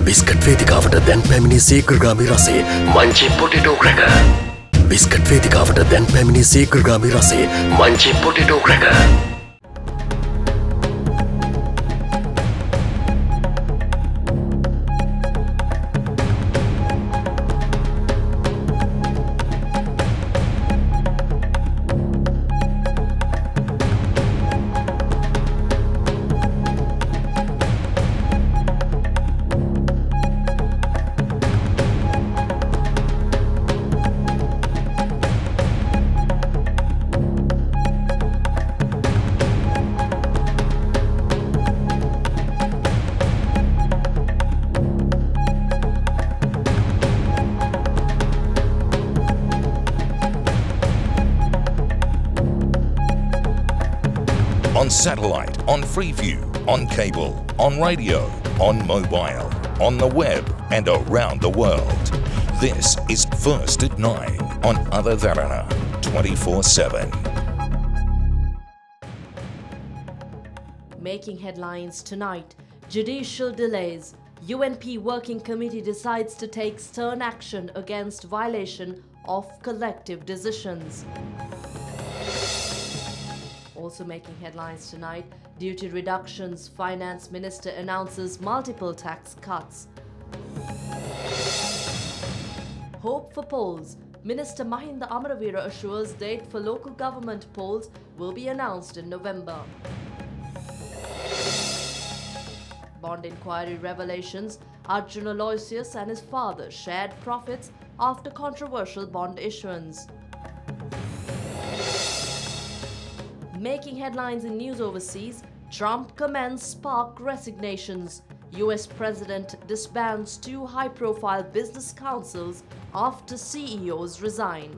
Biscuit වේදිකාවට දැන් පැමිණි සීග්‍රගාමී රසේ Munchee potato cracker. Biscuit වේදිකාවට දැන් පැමිණි සීග්‍රගාමී රසේ Munchee potato cracker. On satellite, on Freeview, on cable, on radio, on mobile, on the web and around the world. This is First at 9 on Other Derana 24/7. Making headlines tonight, judicial delays. UNP Working Committee decides to take stern action against violation of collective decisions. Also making headlines tonight, duty reductions, Finance Minister announces multiple tax cuts. Hope for polls. Minister Mahinda Amaravira assures date for local government polls will be announced in November. Bond inquiry revelations. Arjun Aloysius and his father shared profits after controversial bond issuance. Making headlines in news overseas, Trump commends spark resignations. US President disbands 2 high-profile business councils after CEOs resign.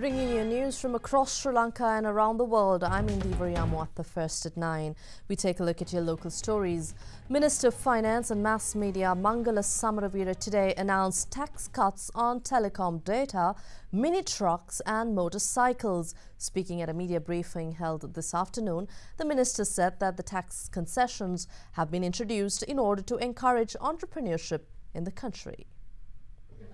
Bringing you news from across Sri Lanka and around the world, I'm Indi Variamo at the First at 9. We take a look at your local stories. Minister of Finance and Mass Media Mangala Samaravira today announced tax cuts on telecom data, mini trucks and motorcycles. Speaking at a media briefing held this afternoon, the minister said that the tax concessions have been introduced in order to encourage entrepreneurship in the country.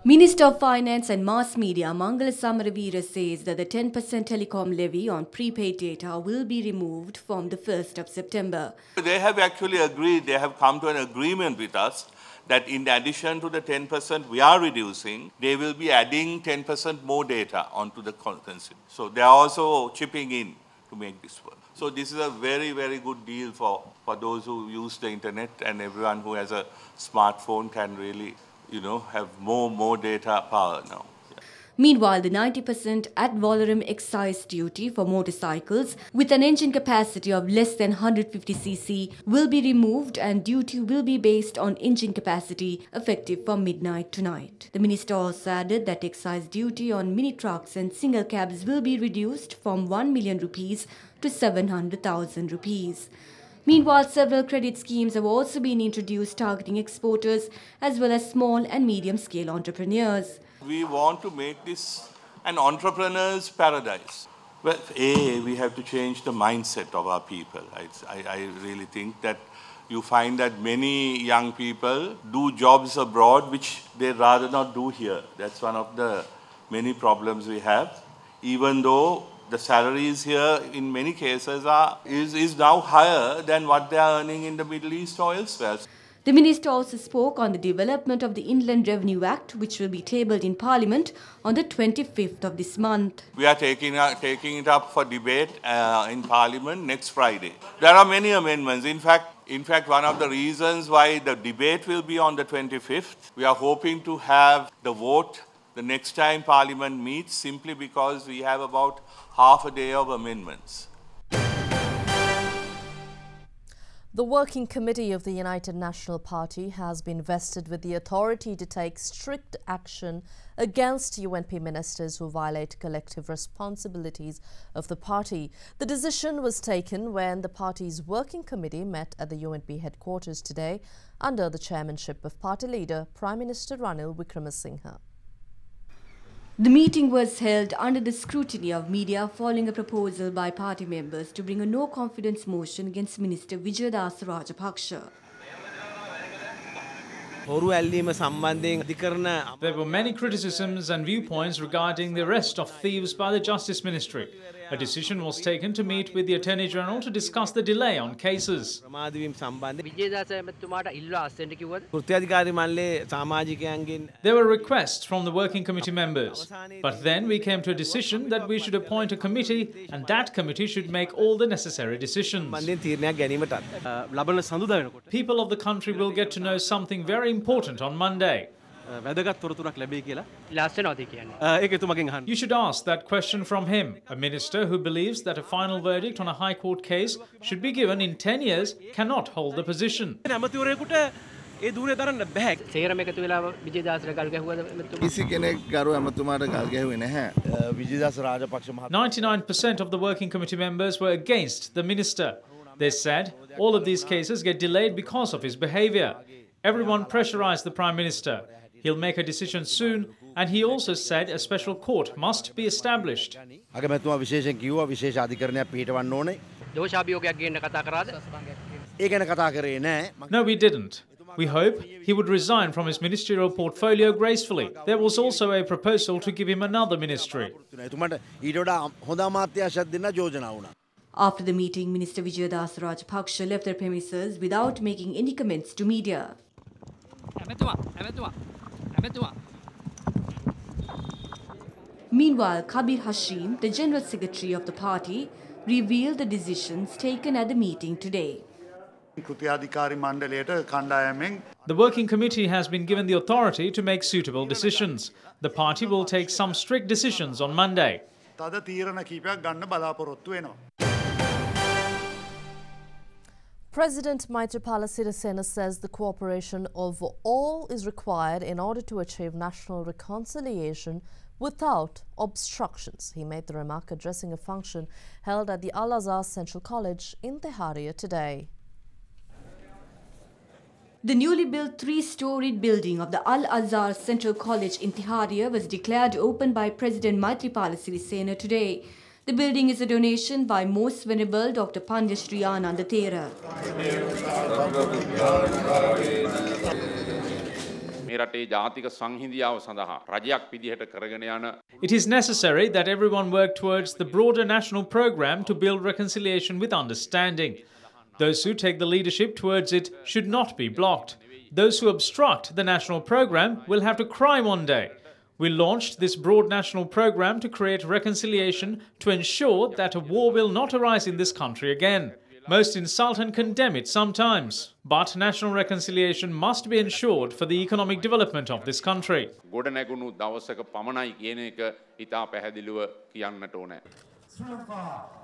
Minister of Finance and Mass Media Mangala Samaravira says that the 10% telecom levy on prepaid data will be removed from the 1st of September. They have actually agreed, they have come to an agreement with us that in addition to the 10% we are reducing, they will be adding 10% more data onto the consumer. So they are also chipping in to make this work. So this is a very, very good deal for those who use the internet, and everyone who has a smartphone can really have more data power now. Yeah. Meanwhile, the 90% ad valorem excise duty for motorcycles with an engine capacity of less than 150 cc will be removed, and duty will be based on engine capacity effective from midnight tonight. The minister also added that excise duty on mini trucks and single cabs will be reduced from 1 million rupees to 700,000 rupees. Meanwhile, several credit schemes have also been introduced targeting exporters as well as small and medium-scale entrepreneurs. We want to make this an entrepreneur's paradise. Well, we have to change the mindset of our people. I really think that you find that many young people do jobs abroad which they rather not do here. That's one of the many problems we have. Even though the salaries here in many cases is now higher than what they are earning in the Middle East or elsewhere. The minister also spoke on the development of the Inland Revenue Act, which will be tabled in Parliament on the 25th of this month. We are taking it up for debate in Parliament next Friday. There are many amendments. In fact, one of the reasons why the debate will be on the 25th, we are hoping to have the vote the next time Parliament meets, simply because we have about half a day of amendments. The Working Committee of the United National Party has been vested with the authority to take strict action against UNP ministers who violate collective responsibilities of the party. The decision was taken when the party's Working Committee met at the UNP headquarters today under the chairmanship of party leader Prime Minister Ranil Wickremesinghe. The meeting was held under the scrutiny of media following a proposal by party members to bring a no-confidence motion against Minister Vijayadasa Rajapaksa. There were many criticisms and viewpoints regarding the arrest of thieves by the Justice Ministry. A decision was taken to meet with the Attorney General to discuss the delay on cases. There were requests from the Working Committee members. But then we came to a decision that we should appoint a committee and that committee should make all the necessary decisions. People of the country will get to know something very important on Monday. You should ask that question from him. A minister who believes that a final verdict on a High Court case should be given in 10 years cannot hold the position. 99% of the Working Committee members were against the minister. They said all of these cases get delayed because of his behavior. Everyone pressurized the Prime Minister. He'll make a decision soon, and he also said a special court must be established. No, we didn't. We hope he would resign from his ministerial portfolio gracefully. There was also a proposal to give him another ministry. After the meeting, Minister Vijayadasa Rajapaksa left their premises without making any comments to media. Meanwhile, Kabir Hashim, the General Secretary of the party, revealed the decisions taken at the meeting today. The Working Committee has been given the authority to make suitable decisions. The party will take some strict decisions on Monday. President Maithripala Sirisena says the cooperation of all is required in order to achieve national reconciliation without obstructions. He made the remark addressing a function held at the Al-Azhar Central College in Tehariya today. The newly built three-storied building of the Al-Azhar Central College in Tehariya was declared open by President Maithripala Sirisena today. The building is a donation by Most Venerable Dr. Pandya Shri Ananda Thera. It is necessary that everyone work towards the broader national program to build reconciliation with understanding. Those who take the leadership towards it should not be blocked. Those who obstruct the national program will have to cry one day. We launched this broad national program to create reconciliation to ensure that a war will not arise in this country again. Most insult and condemn it sometimes, but national reconciliation must be ensured for the economic development of this country.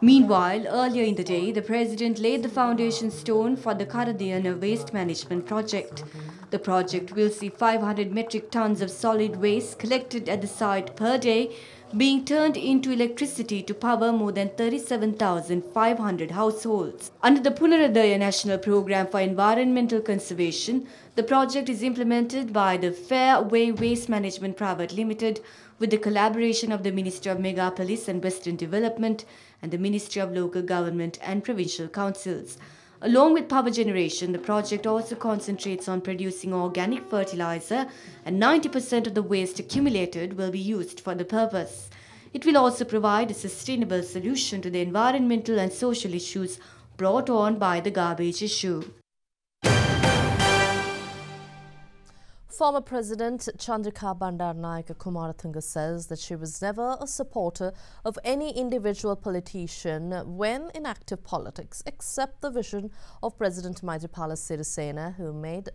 Meanwhile, earlier in the day, the President laid the foundation stone for the Karadayana waste management project. The project will see 500 metric tons of solid waste collected at the site per day being turned into electricity to power more than 37,500 households. Under the Punaradaya National Program for Environmental Conservation, the project is implemented by the Fairway Waste Management Private Limited with the collaboration of the Ministry of Megapolis and Western Development and the Ministry of Local Government and Provincial Councils. Along with power generation, the project also concentrates on producing organic fertilizer, and 90% of the waste accumulated will be used for the purpose. It will also provide a sustainable solution to the environmental and social issues brought on by the garbage issue. Former President Chandrika Bandaranaike Kumaratunga says that she was never a supporter of any individual politician when in active politics, except the vision of President Maithripala Sirisena, who made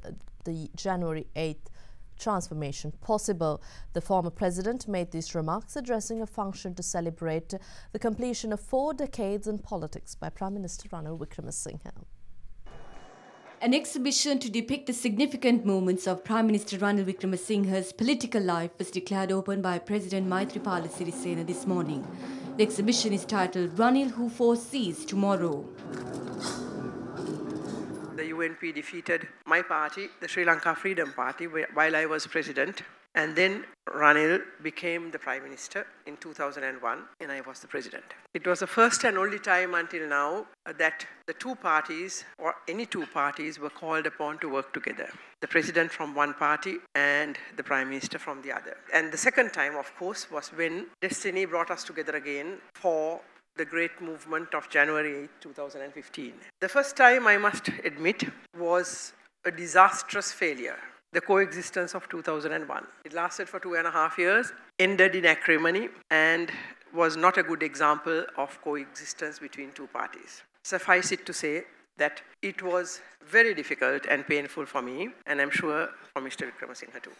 the January 8th transformation possible. The former president made these remarks addressing a function to celebrate the completion of 4 decades in politics by Prime Minister Ranil Wickremesinghe. An exhibition to depict the significant moments of Prime Minister Ranil Wickremesinghe's political life was declared open by President Maithripala Sirisena this morning. The exhibition is titled Ranil Who Foresees Tomorrow. The UNP defeated my party, the Sri Lanka Freedom Party, while I was president. And then Ranil became the Prime Minister in 2001 and I was the President. It was the first and only time until now that the two parties or any two parties were called upon to work together. The President from one party and the Prime Minister from the other. And the second time, of course, was when destiny brought us together again for the great movement of January 8, 2015. The first time, I must admit, was a disastrous failure. The coexistence of 2001. It lasted for 2.5 years, ended in acrimony, and was not a good example of coexistence between two parties. Suffice it to say that it was very difficult and painful for me, and I'm sure for Mr. Wickremesinghe too.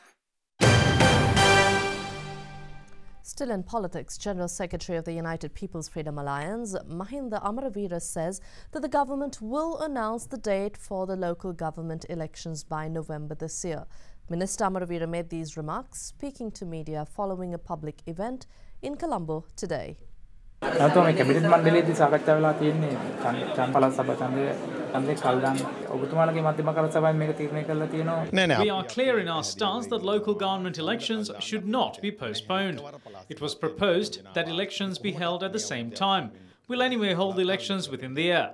Still in politics, General Secretary of the United People's Freedom Alliance, Mahinda Amaraveera, says that the government will announce the date for the local government elections by November this year. Minister Amaraveera made these remarks speaking to media following a public event in Colombo today. We are clear in our stance that local government elections should not be postponed. It was proposed that elections be held at the same time. We'll anyway hold the elections within the year.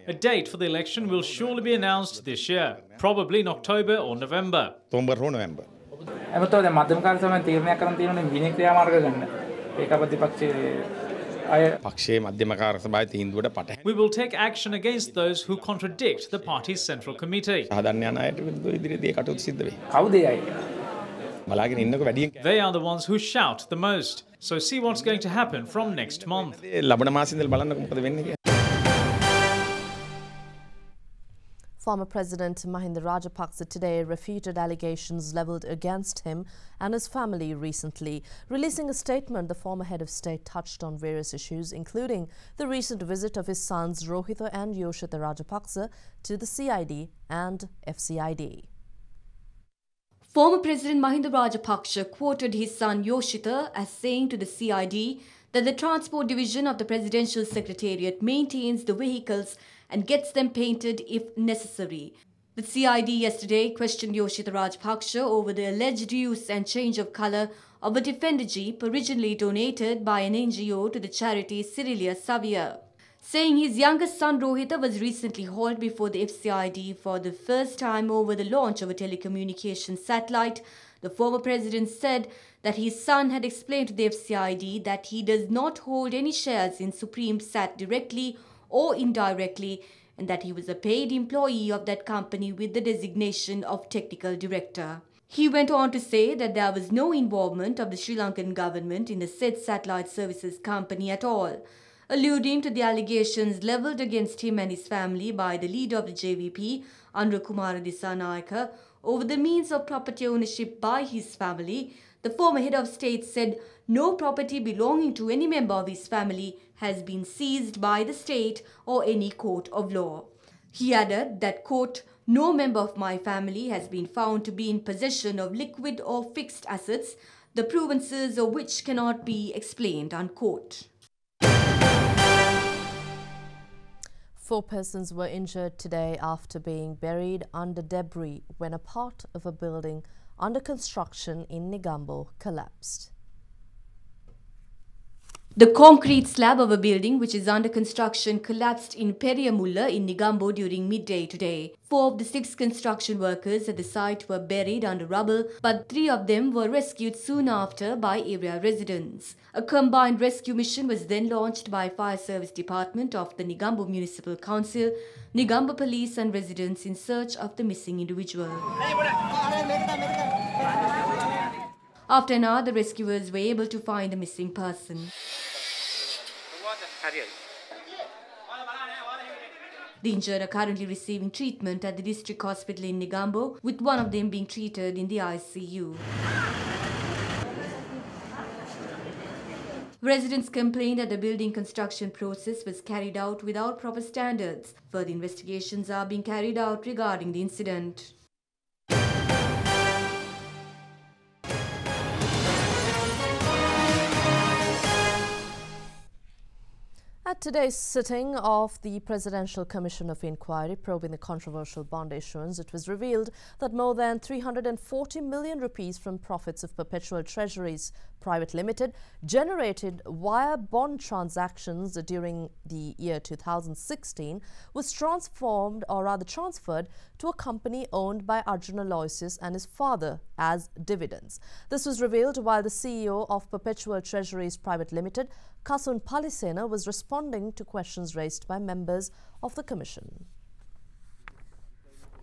A date for the election will surely be announced this year, probably in October or November. We will take action against those who contradict the party's central committee. They are the ones who shout the most. So see what's going to happen from next month. Former President Mahinda Rajapaksa today refuted allegations levelled against him and his family recently. Releasing a statement, the former head of state touched on various issues, including the recent visit of his sons Rohitha and Yoshitha Rajapaksa to the CID and FCID. Former President Mahinda Rajapaksa quoted his son Yoshitha as saying to the CID that the Transport Division of the Presidential Secretariat maintains the vehicles and gets them painted if necessary. The CID yesterday questioned Yoshitha Rajapaksa over the alleged use and change of colour of a defender jeep originally donated by an NGO to the charity Cirilia Savia. Saying his youngest son Rohitha was recently hauled before the FCID for the first time over the launch of a telecommunications satellite, the former president said that his son had explained to the FCID that he does not hold any shares in Supreme Sat directly or indirectly, and that he was a paid employee of that company with the designation of technical director. He went on to say that there was no involvement of the Sri Lankan government in the said satellite services company at all, alluding to the allegations levelled against him and his family by the leader of the JVP, Andra Kumara Dissanayaka, over the means of property ownership by his family. The former head of state said no property belonging to any member of his family has been seized by the state or any court of law. He added that, quote, no member of my family has been found to be in possession of liquid or fixed assets, the provenances of which cannot be explained, unquote. 4 persons were injured today after being buried under debris when a part of a building under construction in Negombo collapsed. The concrete slab of a building which is under construction collapsed in Periyamulla in Negombo during midday today. 4 of the 6 construction workers at the site were buried under rubble, but 3 of them were rescued soon after by area residents. A combined rescue mission was then launched by Fire Service Department of the Negombo Municipal Council, Negombo Police and residents in search of the missing individual. After an hour, the rescuers were able to find the missing person. The injured are currently receiving treatment at the district hospital in Negombo, with one of them being treated in the ICU. Residents complained that the building construction process was carried out without proper standards. Further investigations are being carried out regarding the incident. At today's sitting of the Presidential Commission of Inquiry probing the controversial bond issuance, it was revealed that more than 340 million rupees from profits of Perpetual Treasuries Private Limited generated via bond transactions during the year 2016 was transferred to a company owned by Arjuna Aloysius and his father as dividends. This was revealed while the CEO of Perpetual Treasuries Private Limited, Kasun Palisena, was responding to questions raised by members of the Commission.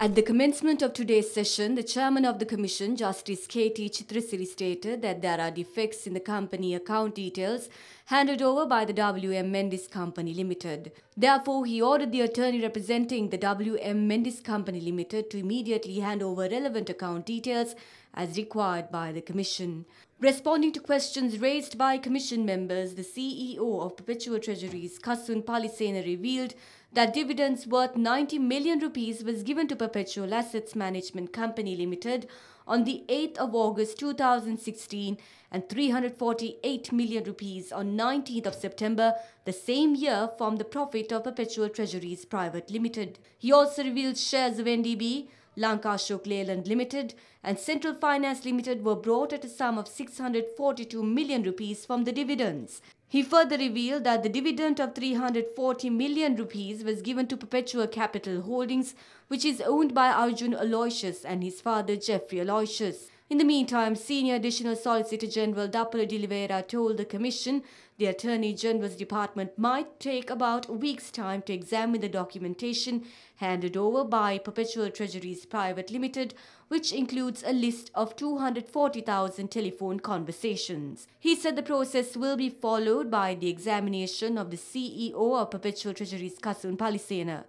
At the commencement of today's session, the chairman of the Commission, Justice K.T. Chitrasiri, stated that there are defects in the company account details handed over by the W.M. Mendes Company Limited. Therefore, he ordered the attorney representing the W.M. Mendes Company Limited to immediately hand over relevant account details as required by the Commission. Responding to questions raised by Commission members, the CEO of Perpetual Treasuries, Kasun Palisena, revealed that dividends worth 90 million rupees was given to Perpetual Assets Management Company Limited on the 8th of August 2016 and 348 million rupees on 19th of September the same year from the profit of Perpetual Treasuries Private Limited. He also revealed shares of NDB, Lanka Ashok Leyland Limited and Central Finance Limited were brought at a sum of 642 million rupees from the dividends. He further revealed that the dividend of 340 million rupees was given to Perpetual Capital Holdings, which is owned by Arjun Aloysius and his father Jeffrey Aloysius. In the meantime, Senior Additional Solicitor General Dapula de Oliveira told the Commission the Attorney General's Department might take about a week's time to examine the documentation handed over by Perpetual Treasuries Private Limited, which includes a list of 240,000 telephone conversations. He said the process will be followed by the examination of the CEO of Perpetual Treasuries, Kasun Palisena.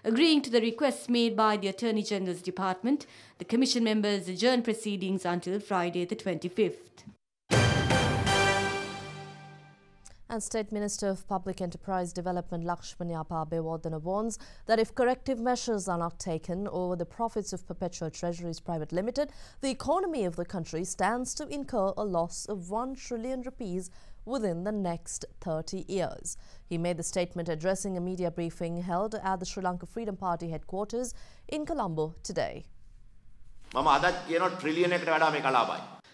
Agreeing to the requests made by the Attorney General's Department, the Commission members adjourned proceedings until Friday the 25th. And State Minister of Public Enterprise Development Lakshmanya Bewardena warns that if corrective measures are not taken over the profits of Perpetual Treasuries Private Limited, the economy of the country stands to incur a loss of 1 trillion rupees within the next 30 years. He made the statement addressing a media briefing held at the Sri Lanka Freedom Party headquarters in Colombo today.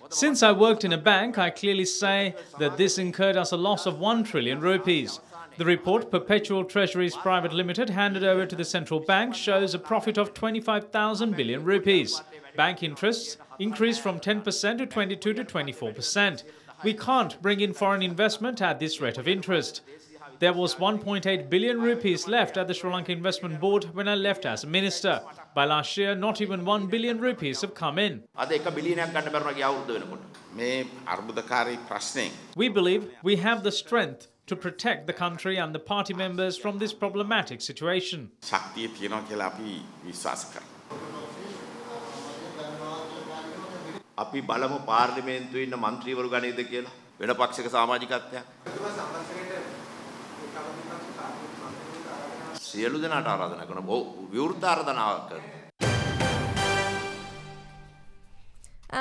Since I worked in a bank, I clearly say that this incurred us a loss of 1 trillion rupees. The report Perpetual Treasuries Private Limited handed over to the central bank shows a profit of 25,000 billion rupees. Bank interests increased from 10% to 22 to 24%. We can't bring in foreign investment at this rate of interest. There was 1.8 billion rupees left at the Sri Lanka Investment Board when I left as a minister. By last year, not even 1 billion rupees have come in. We believe we have the strength to protect the country and the party members from this problematic situation. අපි බලමු පාර්ලිමේන්තුවේ ඉන්න മന്ത്രിවරු ගණේද කියලා වෙන පක්ෂයක සමාජිකත්වයක් සියලු දෙනාට ආරාධනා කරන විවෘත ආරාධනාවක් කරනවා.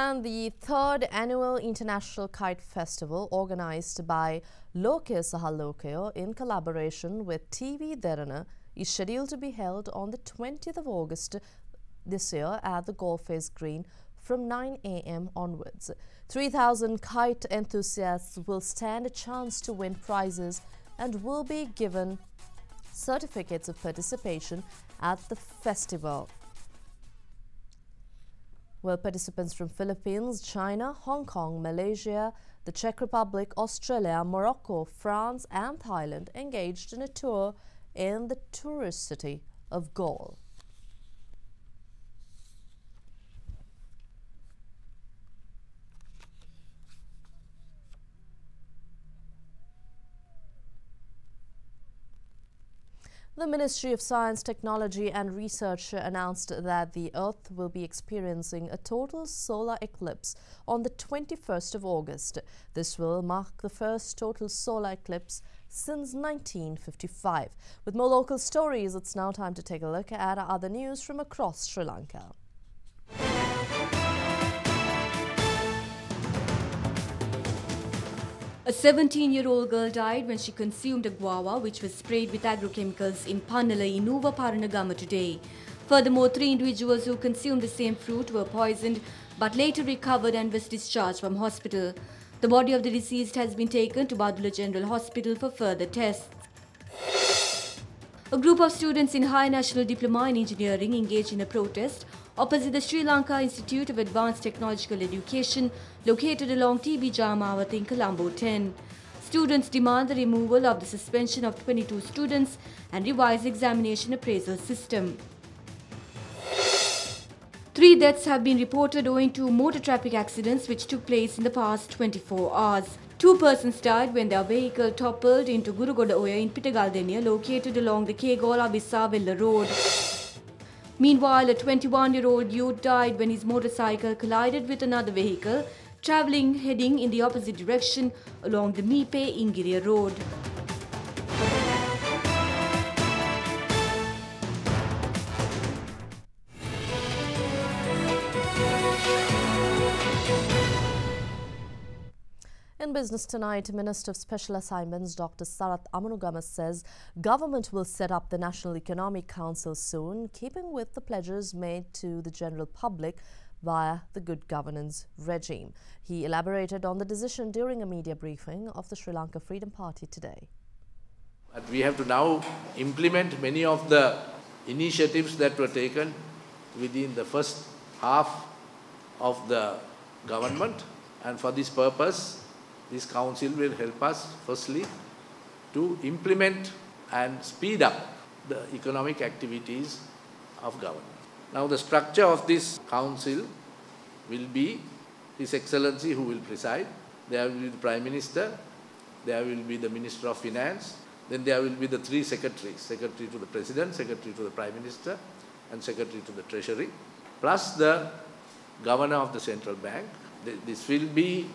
And the third annual International Kite Festival, organized by Lokaya Sahalokayo in collaboration with TV Derana, is scheduled to be held on the 20th of August this year at the Golf Face Green from 9 a.m. onwards. 3,000 kite enthusiasts will stand a chance to win prizes and will be given certificates of participation at the festival. Well, participants from Philippines, China, Hong Kong, Malaysia, the Czech Republic, Australia, Morocco, France and Thailand engaged in a tour in the tourist city of Galle. The Ministry of Science, Technology and Research announced that the Earth will be experiencing a total solar eclipse on the 21st of August. This will mark the first total solar eclipse since 1955. With more local stories, it's now time to take a look at other news from across Sri Lanka. A 17-year-old girl died when she consumed a guava which was sprayed with agrochemicals in Pannala in Nuva Paranagama today. Furthermore, 3 individuals who consumed the same fruit were poisoned but later recovered and was discharged from hospital. The body of the deceased has been taken to Badula General Hospital for further tests. A group of students in High National Diploma in Engineering engaged in a protest opposite the Sri Lanka Institute of Advanced Technological Education located along TB Jamawat in Colombo 10. Students demand the removal of the suspension of 22 students and revised examination appraisal system. 3 deaths have been reported owing to motor traffic accidents which took place in the past 24 hours. 2 persons died when their vehicle toppled into Gurugoda Oya in Pitagaldenia located along the Kegola-Visavella road. Meanwhile, a 21-year-old youth died when his motorcycle collided with another vehicle heading in the opposite direction along the Mipe-Ingiriya road. In business tonight, Minister of Special Assignments Dr. Sarath Amanugama says government will set up the National Economic Council soon, keeping with the pledges made to the general public via the good governance regime. He elaborated on the decision during a media briefing of the Sri Lanka Freedom Party today. But we have to now implement many of the initiatives that were taken within the first half of the government, and for this purpose this council will help us firstly to implement and speed up the economic activities of government. Now the structure of this council will be His Excellency who will preside. There will be the Prime Minister, there will be the Minister of Finance, then there will be the 3 secretaries, Secretary to the President, Secretary to the Prime Minister and Secretary to the Treasury, plus the Governor of the Central Bank. This will be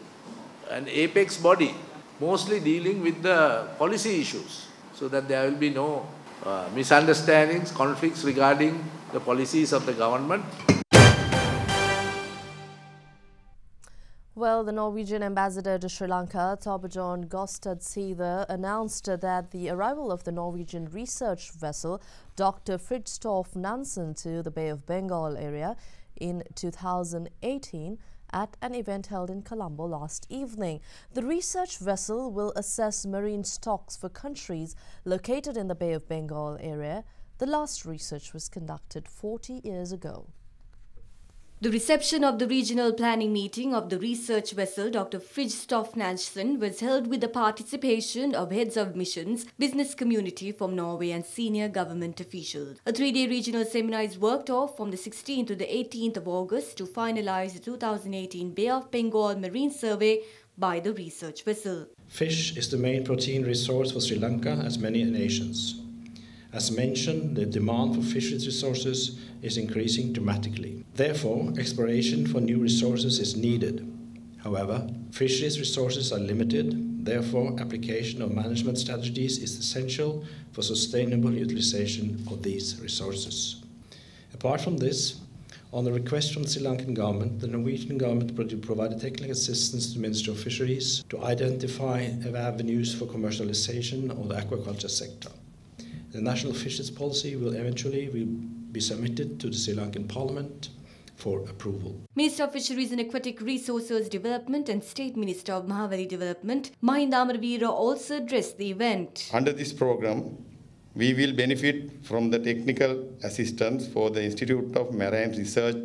an apex body, mostly dealing with the policy issues, so that there will be no misunderstandings, conflicts regarding the policies of the government. Well, the Norwegian ambassador to Sri Lanka, Torbjørn Gostad Seither, announced that the arrival of the Norwegian research vessel Dr. Fridtjof Nansen to the Bay of Bengal area in 2018 at an event held in Colombo last evening. The research vessel will assess marine stocks for countries located in the Bay of Bengal area. The last research was conducted 40 years ago. The reception of the regional planning meeting of the research vessel Dr. Fridtjof Nansen was held with the participation of heads of missions, business community from Norway and senior government officials. A 3-day regional seminar is worked off from the 16th to the 18th of August to finalize the 2018 Bay of Bengal Marine Survey by the research vessel. Fish is the main protein resource for Sri Lanka, as many nations. As mentioned, the demand for fisheries resources is increasing dramatically. Therefore, exploration for new resources is needed. However, fisheries resources are limited. Therefore, application of management strategies is essential for sustainable utilization of these resources. Apart from this, on the request from the Sri Lankan government, the Norwegian government provided technical assistance to the Ministry of Fisheries to identify avenues for commercialization of the aquaculture sector. The national fisheries policy will eventually be submitted to the Sri Lankan Parliament for approval. Minister of Fisheries and Aquatic Resources Development and State Minister of Mahavali Development, Mahinda Amaraveera, also addressed the event. Under this program, we will benefit from the technical assistance for the Institute of Marine Research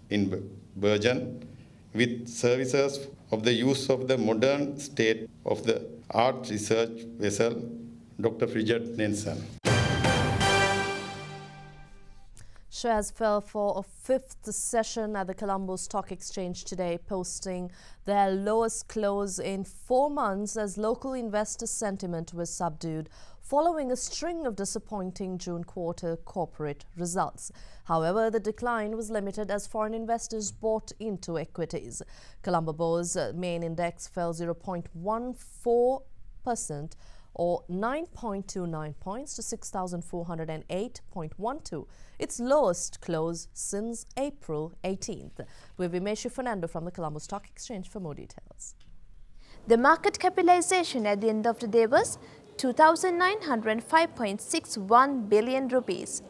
in Bergen, with services of the use of the modern state-of-the-art research vessel, Dr. Fridtjof Nansen. Shares fell for a 5th session at the Colombo Stock Exchange today, posting their lowest close in 4 months as local investor sentiment was subdued following a string of disappointing June quarter corporate results. However, the decline was limited as foreign investors bought into equities. Colombo Bourse main index fell 0.14% or 9.29 points to 6,408.12, its lowest close since April 18th. We have Vimeshu Fernando from the Colombo Stock Exchange for more details. The market capitalization at the end of the day was 2,905.61 billion rupees.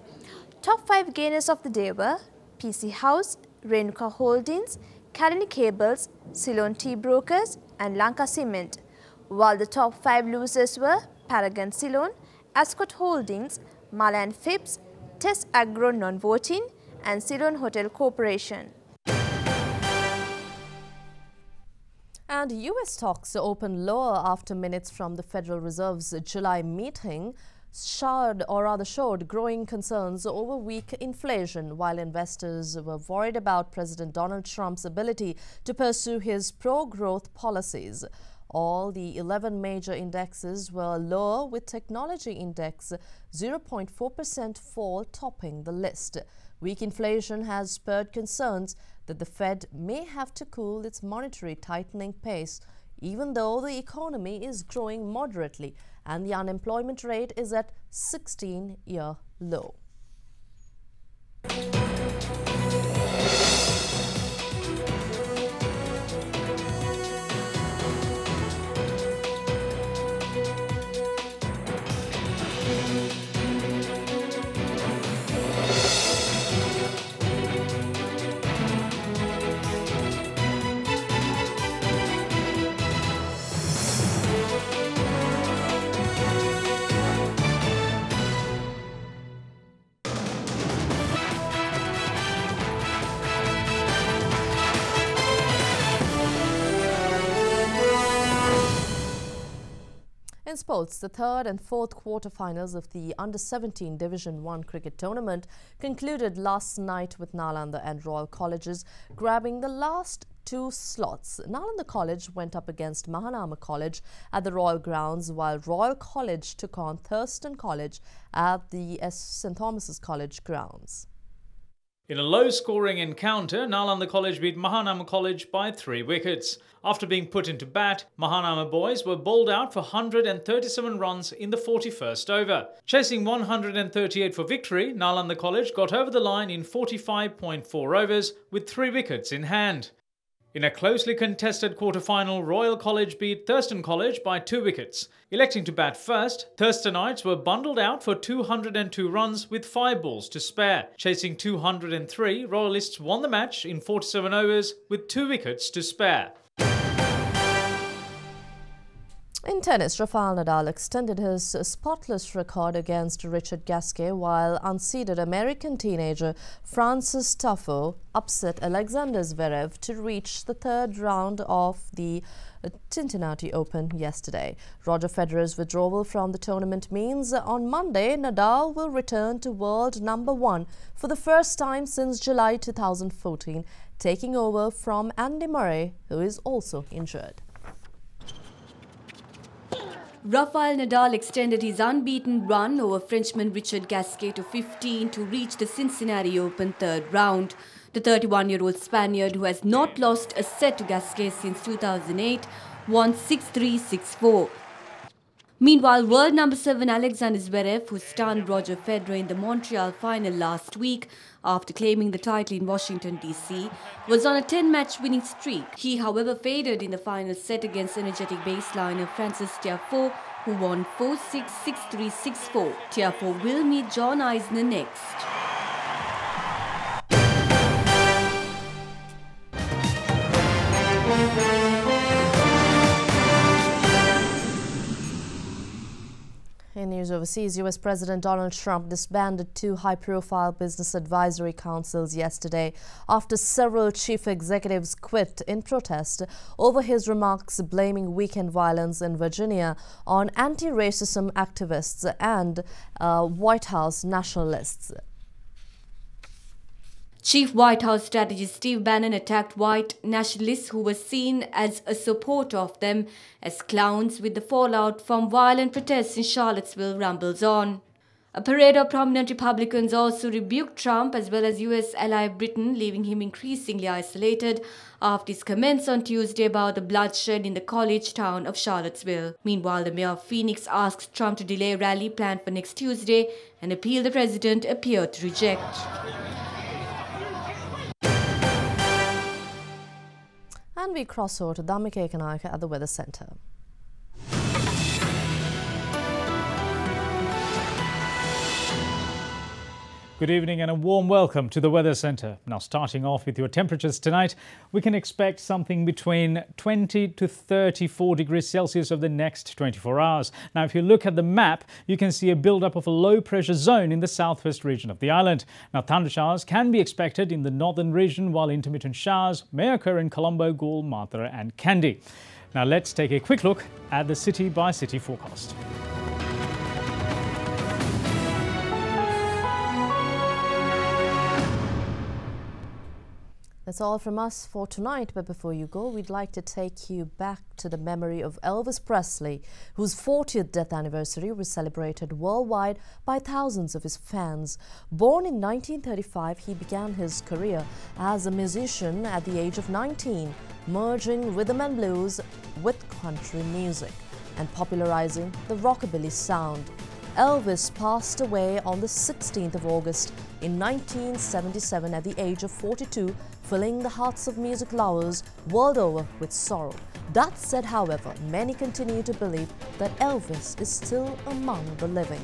Top 5 gainers of the day were PC House, Renuka Holdings, Kalini Cables, Ceylon Tea Brokers and Lanka Cement, while the top 5 losers were Paragon Ceylon, Ascot Holdings, Malan Phipps, Tess Agro Non-Voting and Ceylon Hotel Corporation. And U.S. stocks opened lower after minutes from the Federal Reserve's July meeting showed growing concerns over weak inflation, while investors were worried about President Donald Trump's ability to pursue his pro-growth policies. All the 11 major indexes were lower, with technology index 0.4% fall topping the list. Weak inflation has spurred concerns that the Fed may have to cool its monetary tightening pace, even though the economy is growing moderately and the unemployment rate is at 16-year low. In sports, the third and fourth quarterfinals of the Under-17 Division 1 cricket tournament concluded last night with Nalanda and Royal Colleges grabbing the last 2 slots. Nalanda College went up against Mahanama College at the Royal Grounds, while Royal College took on Thurston College at the St. Thomas's College grounds. In a low-scoring encounter, Nalanda College beat Mahanama College by 3 wickets. After being put into bat, Mahanama boys were bowled out for 137 runs in the 41st over. Chasing 138 for victory, Nalanda College got over the line in 45.4 overs with 3 wickets in hand. In a closely contested quarter-final, Royal College beat Thurston College by 2 wickets. Electing to bat first, Thurstonites were bundled out for 202 runs with 5 balls to spare. Chasing 203, Royalists won the match in 47 overs with 2 wickets to spare. In tennis, Rafael Nadal extended his spotless record against Richard Gasquet, while unseeded American teenager Frances Tiafoe upset Alexander Zverev to reach the 3rd round of the Cincinnati Open yesterday. Roger Federer's withdrawal from the tournament means on Monday Nadal will return to world #1 for the first time since July 2014, taking over from Andy Murray, who is also injured. Rafael Nadal extended his unbeaten run over Frenchman Richard Gasquet to 15 to reach the Cincinnati Open 3rd round. The 31-year-old Spaniard, who has not lost a set to Gasquet since 2008, won 6-3, 6-4. Meanwhile, world #7 Alexander Zverev, who stunned Roger Federer in the Montreal final last week after claiming the title in Washington, D.C., was on a 10-match winning streak. He, however, faded in the final set against energetic baseliner Frances Tiafoe, who won 4-6, 6-3, 6-4. Tiafoe will meet John Isner next. In news overseas, U.S. President Donald Trump disbanded 2 high-profile business advisory councils yesterday after several chief executives quit in protest over his remarks blaming weekend violence in Virginia on anti-racism activists and White House nationalists. Chief White House strategist Steve Bannon attacked white nationalists who were seen as a supporter of them as clowns, with the fallout from violent protests in Charlottesville rumbles on. A parade of prominent Republicans also rebuked Trump as well as US ally Britain, leaving him increasingly isolated after his comments on Tuesday about the bloodshed in the college town of Charlottesville. Meanwhile, the mayor of Phoenix asked Trump to delay a rally planned for next Tuesday, an appeal the president appeared to reject. And we cross over to Dhammika Ekanayaka at the Weather Centre. Good evening and a warm welcome to the Weather Centre. Now, starting off with your temperatures tonight, we can expect something between 20 to 34 degrees Celsius over the next 24 hours. Now, if you look at the map, you can see a build-up of a low-pressure zone in the southwest region of the island. Now, thunder showers can be expected in the northern region, while intermittent showers may occur in Colombo, Galle, Mathura and Kandy. Now, let's take a quick look at the city-by-city forecast. That's all from us for tonight, but before you go, we'd like to take you back to the memory of Elvis Presley, whose 40th death anniversary was celebrated worldwide by thousands of his fans. Born in 1935, he began his career as a musician at the age of 19, merging rhythm and blues with country music and popularizing the rockabilly sound. Elvis passed away on the 16th of August in 1977 at the age of 42, filling the hearts of music lovers world over with sorrow. That said, however, many continue to believe that Elvis is still among the living.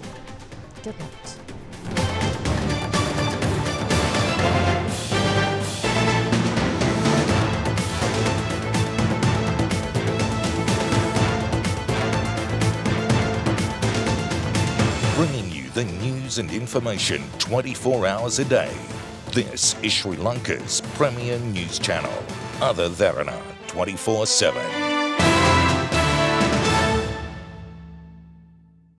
Good night. Bringing you the news and information 24 hours a day. This is Sri Lanka's premier news channel, Other Derana 24/7.